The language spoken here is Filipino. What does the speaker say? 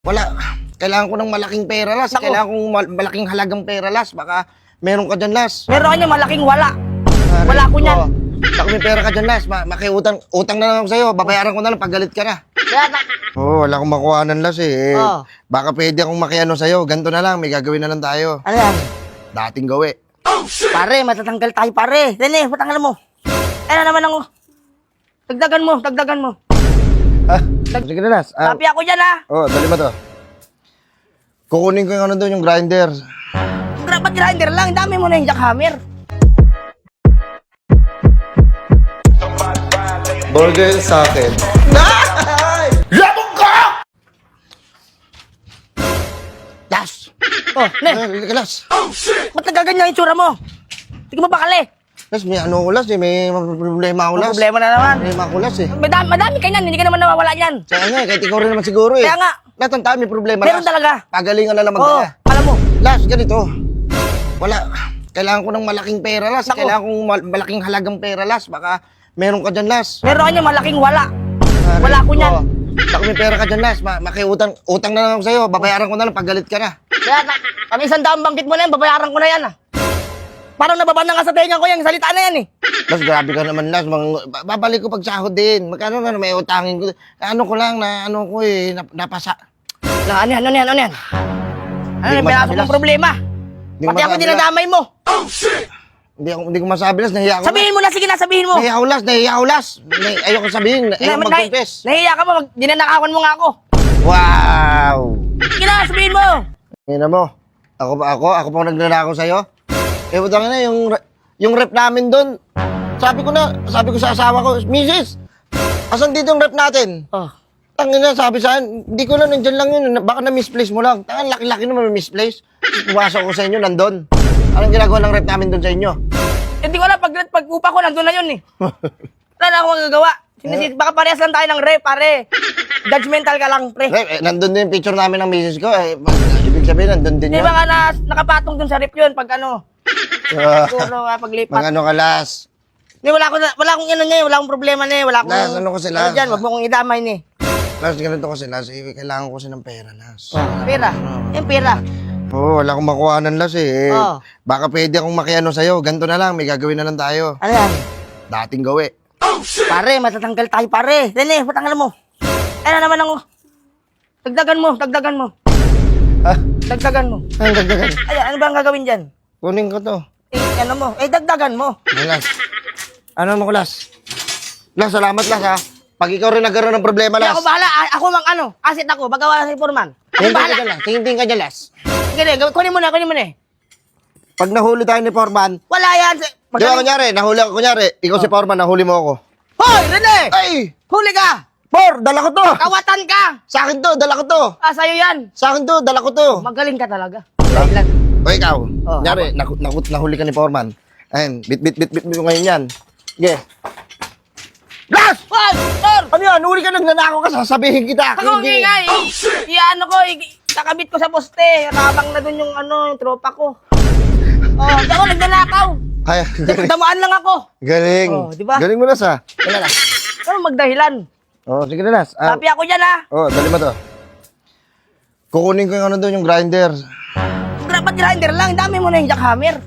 Wala. Kailangan ko ng malaking pera, Las. Naku. Kailangan kong malaking halagang pera, Las. Baka meron ka dyan, Las. Meron ka niya malaking wala. Aray Wala ko niyan. Baka may pera ka dyan, Las. Makiutang. Utang na lang ako sa'yo. Babayaran ko na lang pag galit ka na. Kaya na, Wala akong makuhanan, Las eh. Oh. Baka pwede akong makiano sa'yo. Ganto na lang. May gagawin na lang tayo. ano yan? Dating gawi. Pare, matatanggal tayo pare. Dali, patanggal mo. Ano naman ako? Dagdagan mo, dagdagan mo. Ha? Sige na, Las. Sabi ako dyan ha. Dali mo to. Kukunin ko yung ano doon, yung grinder. Ba't grinder lang? Dami mo na yung jackhammer. Burger sa akin. Labog ka! Las! Oh, ne, Las! ba't nagaganyan yung tsura mo? Hindi mo bakali. Las, may ano ko, Las eh. May problema ako, May Las. problema na naman. Problema ako, Las eh. Madami ka niyan, hindi ka naman nawawala niyan. Kaya nga, kahit ikaw rin naman siguro eh. Kaya nga. Lahat ng tao may problema, Meron Las. talaga. Pagalingan na naman Oo, kaya. alam mo. Las, ganito. Wala. Kailangan ko ng malaking pera, Las. Naku. Kailangan kong malaking halagang pera, Las. Baka meron ka dyan, Las. Meron ka niya malaking wala. Wala ko niyan. Baka may pera ka dyan, Las. Makiutang. Utang na lang ako sa'yo. Babayaran ko na lang pag galit ka na. Kaya na, kami 100 banggit mo na yan, babayaran ko na yan ah. Parang nababanda nga sa tenga ko yung salita na yan eh. Las, grabe ka naman, Las. Babalik ko pag sahod din. Magkano na may utangin ko. Ano ko lang na ano ko eh. Napasa. Ano yan? Hindi Ano ko yung pinasok masabi, mong Las. problema? Hindi ko Pati ako masabi, dinadamay mo. Hindi ko masabi, Las. Nahiya ako. Sabihin mo na, sige na, sabihin mo. Nahiya ako, Las. Nahiya ako, Las. Ayoko sabihin. Ayoko mag-confess. Nahiya ka mo, dinanakawan mo nga ako. Wow! Sige na, sabihin mo. Tingnan mo. Ako pa nagnanakaw sa'yo. Eh, utang na yung rep namin doon. Sabi ko sa asawa ko, Mrs. Asan dito yung rep natin? Oh. Tangin na, sabi sa akin, hindi ko na, nandyan lang yun. Baka na-misplace mo lang. Tangan, laki-laki naman misplace. Pumasok ko sa inyo, nandun. Anong ginagawa ng rep namin doon sa inyo? Hindi ko alam, pag upa ko, nandun na yun eh. Wala na akong magagawa. Baka parehas lang tayo ng rep, pare. Judgmental ka lang, pre. Rep, nandun din yung picture namin ng misis ko. Ibig sabihin, nandun din Di yun. ba nga nakapatong dun sa rep yun, pag ano, siguro paglipat. Mga ano ka, Las. Di, wala akong ano niya, wala akong problema niya, wala akong... Las, ano ko sila? Dyan, wag mo kong idamay niya. Las, ganito kasi, Las. Kailangan ko kasi ng pera, Las. Pera, yung pera. Wala akong makuhanan, Las eh. Oh. Baka pwede akong makiano sa'yo. Ganto na lang, may gagawin na lang tayo. Ano yan? Dating gawi. Pare, matatanggal tayo pare. Dali, patanggal mo. Ano naman ako? Dagdagan mo. Ha? Dagdagan mo. Ay, dagdagan. Ay, ano ba ang gagawin dyan? Kunin ko to. Ano mo? Dagdagan mo. Ay, Las. Ano mo ko, Las? Las, salamat, Las, ha? Pag ikaw rin nagkaroon ng problema, Kaya Las. ako bahala. Ako mang ano, asset ako. Bagawa sa Foreman. Ako Tingin ka bahala. dyan, Las. Tingin ka dyan, Las. Sige, kunin mo na eh. Pag nahuli tayo ni Foreman, Wala yan. di ba kunyari, nahuli ako, kunyari, ikaw si Foreman, nahuli mo ako. Hoy, Rene! Ay! Huli ka! Por, dala ko to! Kawatan ka! Sa akin to, dala ko to! Sa'yo yan. Sa akin to, dala ko to! Magaling ka talaga. Dahilan. O ikaw, Oh, kunyari, nahuli ka ni Foreman. Ayun, bit mo ngayon yan. Sige. Las! Hoy, Tor! Ano yan? Nahuli ka, nagnanakaw ka, sasabihin kita. Ako Hindi. ingay. Iano ko, kakabit ko sa poste. Rabang na dun yung yung tropa ko. Oh, di ako nagnanakaw. Ay, galing. Damaan lang ako. Galing. Oh, di ba? Galing mo, Las, ha? Wala lang. Ano magdahilan? Sige na, Las. Sabi ako dyan ha. Dali mo to. Kukunin ko yung ano doon, yung grinder. Ba't grinder lang? Dami mo na yung jackhammer.